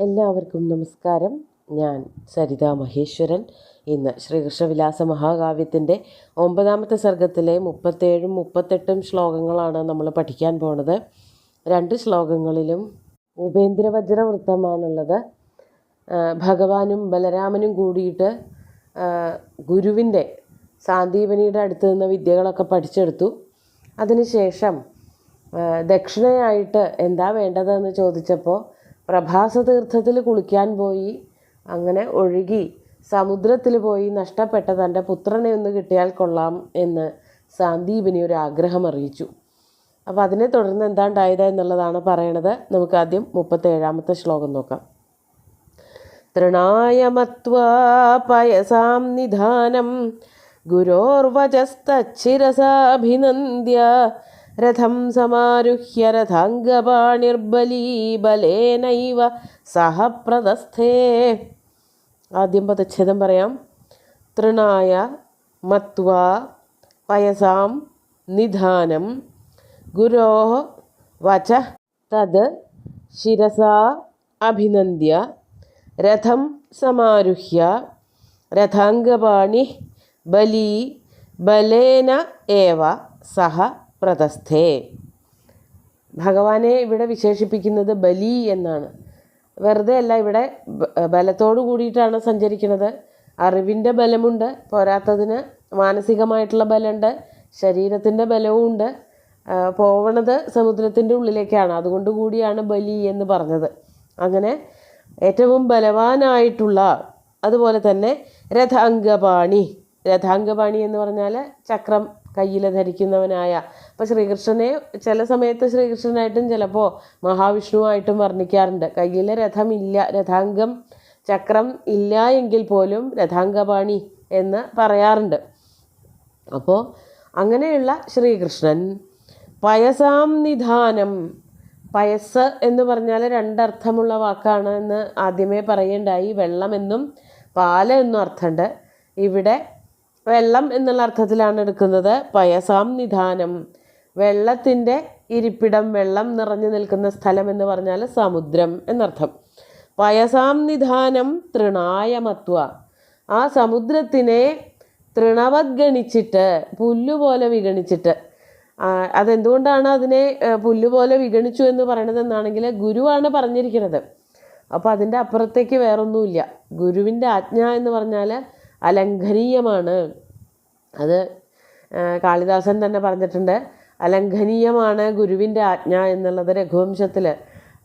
എല്ലാവർക്കും നമസ്കാരം. ഞാൻ സരിത മഹേശ്വരൻ. ഇന്ന് ശ്രീകൃഷ്ണവിലാസ മഹാകാവ്യത്തിൻ്റെ 9ാമത്തെ സർഗത്തിലെ 37ഉം 38ഉം ശ്ലോകങ്ങളാണ് നമ്മൾ പഠിക്കാൻ പോണത്. 2 ശ്ലോകങ്ങളിലും ഉപേന്ദ്രവജ്ര വൃത്തമാണുള്ളത്. ഭഗവാനും ബലരാമനും കൂടിയിട്ട് ഗുരുവിൻ്റെ സാന്ദീപനിയുടെ അടുത്ത് നിന്ന് വിദ്യകളൊക്കെ പഠിച്ചെടുത്തു. അതിനുശേഷം ദക്ഷിണയായിട്ട് എന്താ വേണ്ടതെന്ന് ചോദിച്ചപ്പോൾ പ്രഭാസതീർത്ഥത്തിൽ കുളിക്കാൻ പോയി. അങ്ങനെ ഒഴുകി സമുദ്രത്തിൽ പോയി നഷ്ടപ്പെട്ട തൻ്റെ പുത്രനെ ഒന്ന് കിട്ടിയാൽ കൊള്ളാം എന്ന് സാന്ദീപനി ഒരു ആഗ്രഹം അറിയിച്ചു. അപ്പോൾ അതിനെ തുടർന്ന് എന്താ ഉണ്ടായത് എന്നുള്ളതാണ് പറയണത്. നമുക്ക് ആദ്യം 37ാമത്തെ ശ്ലോകം നോക്കാം. തൃണായ മത്വാ പയസാം നിധാനം ഗുരോർവചസ്തച്ഛിരസാഭിനന്ദ്യ രഥം സമാരുഹ്യ രഥാംഗപാണിർബലീബലേനൈവ സഹ പ്രതസ്ഥേ. ആദ്യം പദച്ഛേദം പറയാം. തൃണായ മത്വാ പയസാം നിധാനം ഗുരോഃ വച തത് ശിരസാ അഭിനന്ദ്യ രഥം സമാരുഹ്യ രഥാംഗപാണി ബലീ ബലേന ഏവ സഹ പ്രതസ്ഥേ. ഭഗവാനെ ഇവിടെ വിശേഷിപ്പിക്കുന്നത് ബലി എന്നാണ്. വെറുതെ അല്ല, ഇവിടെ ബലത്തോടു കൂടിയിട്ടാണ് സഞ്ചരിക്കുന്നത്. അറിവിൻ്റെ ബലമുണ്ട്, പോരാത്തതിന് മാനസികമായിട്ടുള്ള ബലമുണ്ട്, ശരീരത്തിൻ്റെ ബലവും ഉണ്ട്. പോവണത് സമുദ്രത്തിൻ്റെ ഉള്ളിലേക്കാണ്, അതുകൊണ്ട് കൂടിയാണ് ബലി എന്ന് പറഞ്ഞത്. അങ്ങനെ ഏറ്റവും ബലവാനായിട്ടുള്ള, അതുപോലെ തന്നെ രഥാംഗപാണി. രഥാംഗപാണി എന്ന് പറഞ്ഞാൽ ചക്രം കയ്യിൽ ധരിക്കുന്നവനായ. അപ്പോൾ ശ്രീകൃഷ്ണനെ ചില സമയത്ത് ശ്രീകൃഷ്ണനായിട്ടും ചിലപ്പോൾ മഹാവിഷ്ണുവായിട്ടും വർണ്ണിക്കാറുണ്ട്. കയ്യിൽ രഥമില്ല, രഥാംഗം ചക്രം ഇല്ല എങ്കിൽ പോലും രഥാംഗപാണി എന്ന് പറയാറുണ്ട്. അപ്പോൾ അങ്ങനെയുള്ള ശ്രീകൃഷ്ണൻ പയസാം നിധാനം. പയസ് എന്ന് പറഞ്ഞാൽ 2 അർത്ഥമുള്ള വാക്കാണ് എന്ന് ആദ്യമേ പറയേണ്ടായി. വെള്ളമെന്നും പാല് എന്നും അർത്ഥമുണ്ട്. ഇവിടെ വെള്ളം എന്നുള്ള അർത്ഥത്തിലാണ് എടുക്കുന്നത്. പയസാം നിധാനം, വെള്ളത്തിൻ്റെ ഇരിപ്പിടം, വെള്ളം നിറഞ്ഞു നിൽക്കുന്ന സ്ഥലം എന്ന് പറഞ്ഞാൽ സമുദ്രം എന്നർത്ഥം. പയസാം നിധാനം തൃണായ മത്വ, ആ സമുദ്രത്തിനെ തൃണവത് ഗണിച്ചിട്ട്, പുല്ലുപോലെ വിഗണിച്ചിട്ട്. അതെന്തുകൊണ്ടാണ് അതിനെ പുല്ലുപോലെ വിഗണിച്ചു എന്ന് പറയണത് എന്നാണെങ്കിൽ ഗുരുവാണ് പറഞ്ഞിരിക്കുന്നത്. അപ്പോൾ അതിൻ്റെ അപ്പുറത്തേക്ക് വേറൊന്നുമില്ല. ഗുരുവിൻ്റെ ആജ്ഞ എന്ന് പറഞ്ഞാൽ അലംഘനീയമാണ്. അത് കാളിദാസൻ തന്നെ പറഞ്ഞിട്ടുണ്ട്. അലംഘനീയമാണ് ഗുരുവിൻ്റെ ആജ്ഞ എന്നുള്ളത് രഘുവംശത്തിൽ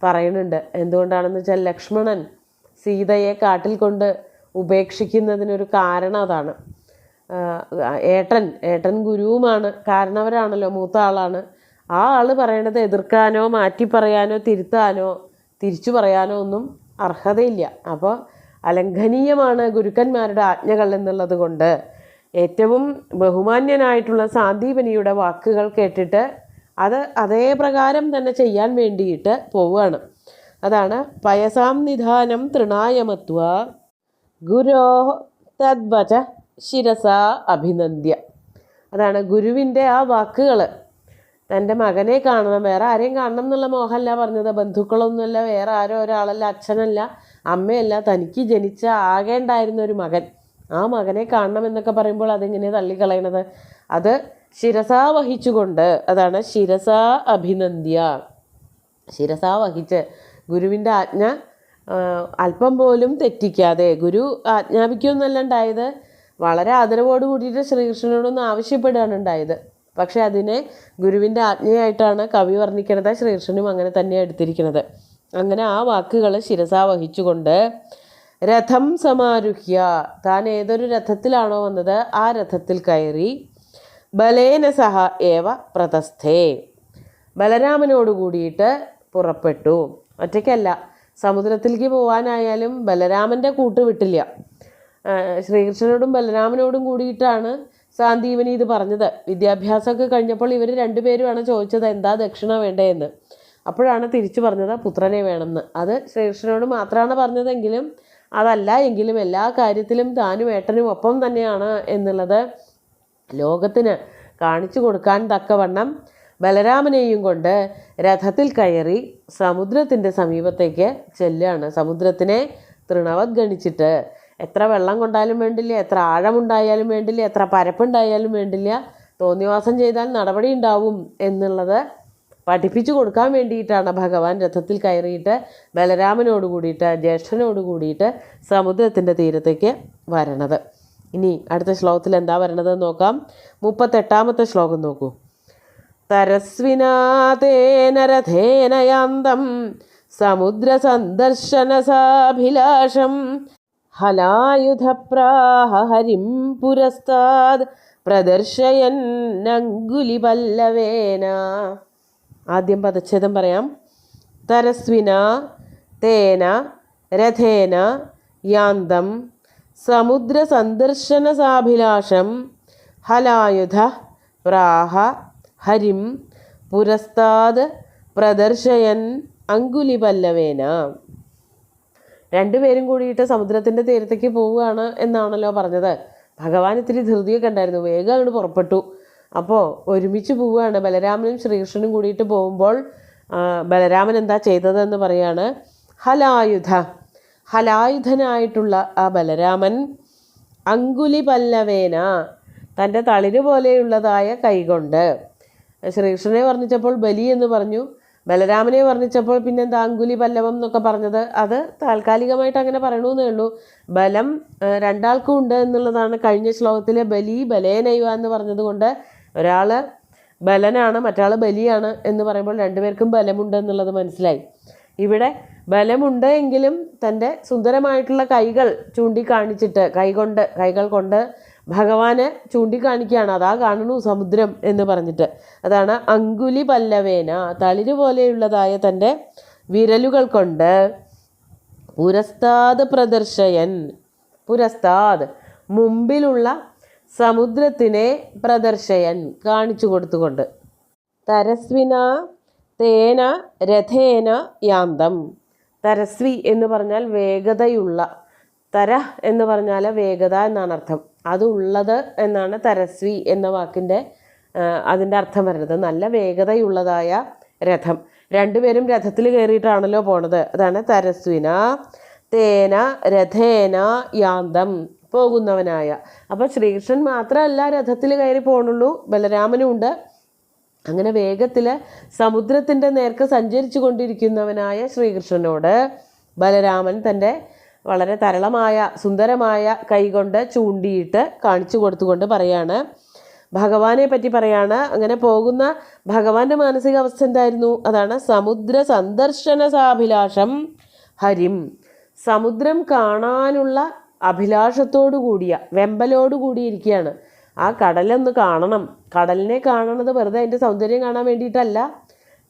പറയുന്നുണ്ട്. എന്തുകൊണ്ടാണെന്ന് വെച്ചാൽ ലക്ഷ്മണൻ സീതയെ കാട്ടിൽ കൊണ്ട് ഉപേക്ഷിക്കുന്നതിനൊരു കാരണം അതാണ്. ഏട്ടൻ ഗുരുവുമാണ്, കാരണവരാണല്ലോ, മൂത്ത ആളാണ്. ആ ആൾ പറയണത് എതിർക്കാനോ മാറ്റി പറയാനോ തിരുത്താനോ തിരിച്ചു പറയാനോ ഒന്നും അർഹതയില്ല. അപ്പോൾ അലംഘനീയമാണ് ഗുരുക്കന്മാരുടെ ആജ്ഞകൾ എന്നുള്ളത് കൊണ്ട് ഏറ്റവും ബഹുമാന്യനായിട്ടുള്ള സാന്ദീപനിയുടെ വാക്കുകൾ കേട്ടിട്ട് അത് അതേ പ്രകാരം തന്നെ ചെയ്യാൻ വേണ്ടിയിട്ട് പോവുകയാണ്. അതാണ് പയസാം നിധാനം തൃണായ മത്വ ഗുരോ തദ്വച ശിരസാ അഭിനന്ദ്യ. അതാണ് ഗുരുവിൻ്റെ ആ വാക്കുകൾ. തൻ്റെ മകനെ കാണണം, വേറെ ആരെയും കാണണം എന്നുള്ള മോഹമല്ല പറഞ്ഞത്. ബന്ധുക്കളൊന്നുമല്ല, വേറെ ആരോ ഒരാളല്ല, അച്ഛനല്ല, അമ്മയല്ല, തനിക്ക് ജനിച്ച ആകേണ്ടായിരുന്ന ഒരു മകൻ. ആ മകനെ കാണണം എന്നൊക്കെ പറയുമ്പോൾ അതെങ്ങനെയാണ് തള്ളിക്കളയണത്? അത് ശിരസാ വഹിച്ചുകൊണ്ട്, അതാണ് ശിരസാ അഭിനന്ദ്യ. ശിരസാ വഹിച്ച് ഗുരുവിൻ്റെ ആജ്ഞ അല്പം പോലും തെറ്റിക്കാതെ, ഗുരു ആജ്ഞാപിക്കുമെന്നല്ല ഉണ്ടായത്, വളരെ ആദരവോട് കൂടിയിട്ട് ശ്രീകൃഷ്ണനോടൊന്ന് ആവശ്യപ്പെടുകയാണ് ഉണ്ടായത്. പക്ഷെ അതിനെ ഗുരുവിൻ്റെ ആജ്ഞയായിട്ടാണ് കവി വർണ്ണിക്കുന്നത്. ശ്രീകൃഷ്ണനും അങ്ങനെ തന്നെയാണ് എടുത്തിരിക്കുന്നത്. അങ്ങനെ ആ വാക്കുകൾ ശിരസാ വഹിച്ചുകൊണ്ട് രഥം സമാരുഹ്യ, താൻ ഏതൊരു രഥത്തിലാണോ വന്നത് ആ രഥത്തിൽ കയറി ബലേന സഹ ഏവ പ്രതസ്ഥേ, ബലരാമനോട് കൂടിയിട്ട് പുറപ്പെട്ടു. ഒറ്റയ്ക്കല്ല, സമുദ്രത്തിലേക്ക് പോകാനായാലും ബലരാമൻ്റെ കൂട്ട് വിട്ടില്ല. ശ്രീകൃഷ്ണനോടും ബലരാമനോടും കൂടിയിട്ടാണ് സാന്ദീപനി ഇത് പറഞ്ഞത്. വിദ്യാഭ്യാസമൊക്കെ കഴിഞ്ഞപ്പോൾ ഇവർ 2 പേരുമാണ് ചോദിച്ചത് എന്താ ദക്ഷിണ വേണ്ടതെന്ന്. അപ്പോഴാണ് തിരിച്ചു പറഞ്ഞത് പുത്രനെ വേണമെന്ന്. അത് ശ്രീകൃഷ്ണനോട് മാത്രമാണ് പറഞ്ഞതെങ്കിലും അതല്ല എങ്കിലും എല്ലാ കാര്യത്തിലും താനും ഏട്ടനും ഒപ്പം തന്നെയാണ് എന്നുള്ളത് ലോകത്തിന് കാണിച്ചു കൊടുക്കാൻ തക്കവണ്ണം ബലരാമനെയും കൊണ്ട് രഥത്തിൽ കയറി സമുദ്രത്തിൻ്റെ സമീപത്തേക്ക് ചെല്ലുകയാണ്. സമുദ്രത്തിനെ തൃണവത് ഗണിച്ചിട്ട് എത്ര വെള്ളം കൊണ്ടാലും വേണ്ടില്ല, എത്ര ആഴമുണ്ടായാലും വേണ്ടില്ല, എത്ര പരപ്പുണ്ടായാലും വേണ്ടില്ല, തോന്നിവാസം ചെയ്താൽ നടപടി ഉണ്ടാവും എന്നുള്ളത് പഠിപ്പിച്ചു കൊടുക്കാൻ വേണ്ടിയിട്ടാണ് ഭഗവാൻ രഥത്തിൽ കയറിയിട്ട് ബലരാമനോട് കൂടിയിട്ട് ജ്യേഷ്ഠനോട് കൂടിയിട്ട് സമുദ്രത്തിൻ്റെ തീരത്തേക്ക് വരണത്. ഇനി അടുത്ത ശ്ലോകത്തിൽ എന്താ വരണതെന്ന് നോക്കാം. 38ാമത്തെ ശ്ലോകം നോക്കൂ. തരസ്വിനാതേന രഥേന യാന്തം സമുദ്രസന്ദർശനസാഭിലാഷം ഹലായുധപ്രാഹ ഹരിം പുരസ്താദ് പ്രദർശയന്നങ്കുലിപല്ലവേന. ആദ്യം പദച്ഛേദം പറയാം. തരസ്വിന തേന രഥേന യാന്തം സമുദ്രസന്ദർശനസാഭിലാഷം ഹലായുധ പ്രാഹ ഹരിം പുരസ്താദ് പ്രദർശയൻ അങ്കുലിപല്ലവേന. രണ്ടുപേരും കൂടിയിട്ട് സമുദ്രത്തിൻ്റെ തീരത്തേക്ക് പോവുകയാണ് എന്നാണല്ലോ പറഞ്ഞത്. ഭഗവാൻ ഇത്തിരി ധൃതിയൊക്കെ ഉണ്ടായിരുന്നു, വേഗം അങ്ങോട്ട് പുറപ്പെട്ടു. അപ്പോൾ ഒരുമിച്ച് പോവുകയാണ്. ബലരാമനും ശ്രീകൃഷ്ണനും കൂടിയിട്ട് പോകുമ്പോൾ ബലരാമൻ എന്താ ചെയ്തതെന്ന് പറയാണ്. ഹലായുധനായിട്ടുള്ള ആ ബലരാമൻ അങ്കുലിപല്ലവേന തൻ്റെ തളിര് പോലെയുള്ളതായ കൈകൊണ്ട്, ശ്രീകൃഷ്ണനെ വർണ്ണിച്ചപ്പോൾ ബലി എന്ന് പറഞ്ഞു, ബലരാമനെ വർണ്ണിച്ചപ്പോൾ പിന്നെന്താ അങ്കുലി പല്ലവം എന്നൊക്കെ പറഞ്ഞത്, അത് താൽക്കാലികമായിട്ട് അങ്ങനെ പറയണമെന്നേ ഉള്ളൂ. ബലം രണ്ടാൾക്കും ഉണ്ട് എന്നുള്ളതാണ് കഴിഞ്ഞ ശ്ലോകത്തിലെ ബലി ബലേനൈവ എന്ന് പറഞ്ഞത് കൊണ്ട് ഒരാൾ ബലനാണ് മറ്റാൾ ബലിയാണ് എന്ന് പറയുമ്പോൾ രണ്ടുപേർക്കും ബലമുണ്ട് എന്നുള്ളത് മനസ്സിലായി. ഇവിടെ ബലമുണ്ട് എങ്കിലും തൻ്റെ സുന്ദരമായിട്ടുള്ള കൈകൾ ചൂണ്ടിക്കാണിച്ചിട്ട് കൈകൾ കൊണ്ട് ഭഗവാനെ ചൂണ്ടിക്കാണിക്കുകയാണ്. അതാ കാണണു സമുദ്രം എന്ന് പറഞ്ഞിട്ട്. അതാണ് അങ്കുലി പല്ലവേന, തളിര് പോലെയുള്ളതായ തൻ്റെ വിരലുകൾ കൊണ്ട് പുരസ്താദ് പ്രദർശയൻ, പുരസ്താദ് മുമ്പിലുള്ള സമുദ്രത്തിനെ പ്രദർശയൻ കാണിച്ചു കൊടുത്തുകൊണ്ട്. തരസ്വിന തേന രഥേന യാന്തം. തരസ്വി എന്ന് പറഞ്ഞാൽ വേഗതയുള്ള, തര എന്ന് പറഞ്ഞാൽ വേഗത എന്നാണ് അർത്ഥം. അതുള്ളത് എന്നാണ് തരസ്വി എന്ന വാക്കിൻ്റെ അതിൻ്റെ അർത്ഥം വരുന്നത്. നല്ല വേഗതയുള്ളതായ രഥം. രണ്ടുപേരും രഥത്തിൽ കയറിയിട്ടാണല്ലോ പോണത്. അതാണ് തരസ്വിന തേന രഥേന യാന്തം, പോകുന്നവനായ. അപ്പോൾ ശ്രീകൃഷ്ണൻ മാത്രമല്ല രഥത്തിൽ കയറി പോകണുള്ളൂ, ബലരാമനും ഉണ്ട്. അങ്ങനെ വേഗത്തിൽ സമുദ്രത്തിൻ്റെ നേർക്ക് സഞ്ചരിച്ചു കൊണ്ടിരിക്കുന്നവനായ ശ്രീകൃഷ്ണനോട് ബലരാമൻ തൻ്റെ വളരെ തരളമായ സുന്ദരമായ കൈകൊണ്ട് ചൂണ്ടിയിട്ട് കാണിച്ചു കൊടുത്തുകൊണ്ട് പറയാണ്, ഭഗവാനെ പറ്റി പറയാണ്. അങ്ങനെ പോകുന്ന ഭഗവാന്റെ മാനസികാവസ്ഥ എന്തായിരുന്നു? അതാണ് സമുദ്ര സന്ദർശനസാഭിലാഷം ഹരിം. സമുദ്രം കാണാനുള്ള അഭിലാഷത്തോടു കൂടിയ, വെമ്പലോടു കൂടിയിരിക്കുകയാണ്. ആ കടലൊന്ന് കാണണം. കടലിനെ കാണണത് വെറുതെ അതിൻ്റെ സൗന്ദര്യം കാണാൻ വേണ്ടിയിട്ടല്ല,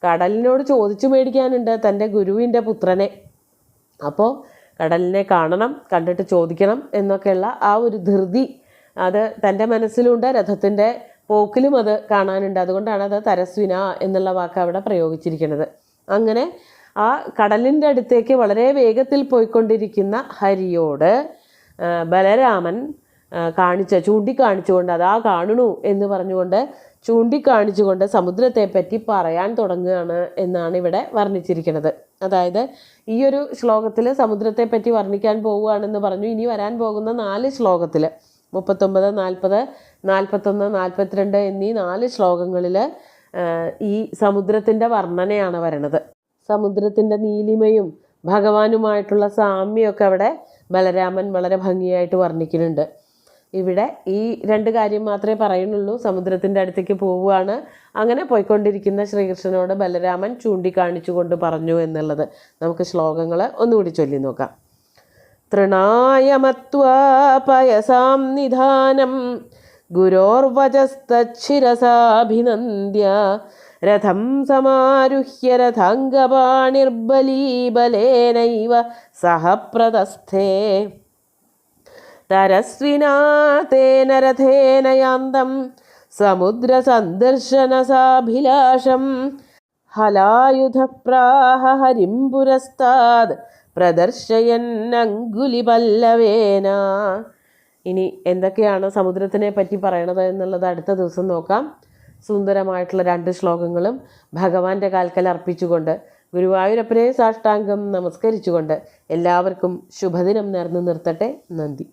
കടലിനോട് ചോദിച്ചു മേടിക്കാനുണ്ട് തൻ്റെ ഗുരുവിൻ്റെ പുത്രനെ. അപ്പോൾ കടലിനെ കാണണം, കണ്ടിട്ട് ചോദിക്കണം എന്നൊക്കെയുള്ള ആ ഒരു ധൃതി അത് തൻ്റെ മനസ്സിലുണ്ട്. രഥത്തിൻ്റെ പോക്കിലും അത് കാണാനുണ്ട്. അതുകൊണ്ടാണ് അത് തരസ്വിന എന്നുള്ള വാക്ക് അവിടെ പ്രയോഗിച്ചിരിക്കുന്നത്. അങ്ങനെ ആ കടലിൻ്റെ അടുത്തേക്ക് വളരെ വേഗത്തിൽ പോയിക്കൊണ്ടിരിക്കുന്ന ഹരിയോട് ബലരാമൻ ചൂണ്ടിക്കാണിച്ചുകൊണ്ട് അതാ കാണണു എന്ന് പറഞ്ഞുകൊണ്ട് ചൂണ്ടിക്കാണിച്ചുകൊണ്ട് സമുദ്രത്തെപ്പറ്റി പറയാൻ തുടങ്ങുകയാണ് എന്നാണ് ഇവിടെ വർണ്ണിച്ചിരിക്കുന്നത്. അതായത് ഈ ഒരു ശ്ലോകത്തിൽ സമുദ്രത്തെപ്പറ്റി വർണ്ണിക്കാൻ പോവുകയാണെന്ന് പറഞ്ഞു. ഇനി വരാൻ പോകുന്ന 4 ശ്ലോകത്തിൽ 39, 40, 41, 42 എന്നീ 4 ശ്ലോകങ്ങളിൽ ഈ സമുദ്രത്തിൻ്റെ വർണ്ണനയാണ് വരണത്. സമുദ്രത്തിൻ്റെ നീലിമയും ഭഗവാനുമായിട്ടുള്ള സാമ്യമൊക്കെ അവിടെ ബലരാമൻ വളരെ ഭംഗിയായിട്ട് വർണ്ണിക്കുന്നുണ്ട്. ഇവിടെ ഈ 2 കാര്യം മാത്രമേ പറയുന്നുള്ളൂ. സമുദ്രത്തിൻ്റെ അടുത്തേക്ക് പോവുകയാണ്. അങ്ങനെ പോയിക്കൊണ്ടിരിക്കുന്ന ശ്രീകൃഷ്ണനോട് ബലരാമൻ ചൂണ്ടിക്കാണിച്ചു കൊണ്ട് പറഞ്ഞു എന്നുള്ളത്. നമുക്ക് ശ്ലോകങ്ങൾ ഒന്നുകൂടി ചൊല്ലി നോക്കാം. തൃണായമത്വാ പയസാം നിധാനം ഗുരോർവചസ്തച്ഛിരസാഭിനന്ദ്യ രഥം സമാരുഹ്യ രഥാംഗപാണിർബലീബലേനൈവ സഹ പ്രതസ്ഥേ. തരസ്വിനാ തേന രഥേന യാന്തം സമുദ്രസന്ദർശനസാഭിലാഷം ഹലായുധപ്രാഹ ഹരിം പുരസ്താദ് പ്രദർശയന്നങ്കുലിപല്ലവേന. ഇനി എന്തൊക്കെയാണ് സമുദ്രത്തിനെ പറ്റി പറയണത് എന്നുള്ളത് അടുത്ത ദിവസം നോക്കാം. സുന്ദരമായിട്ടുള്ള 2 ശ്ലോകങ്ങളും ഭഗവാന്റെ കാൽക്കൽ അർപ്പിച്ചുകൊണ്ട് ഗുരുവായൂരപ്പനെ സാഷ്ടാംഗം നമസ്കരിച്ചുകൊണ്ട് എല്ലാവർക്കും ശുഭദിനം നേർന്നു നിർത്തട്ടെ. നന്ദി.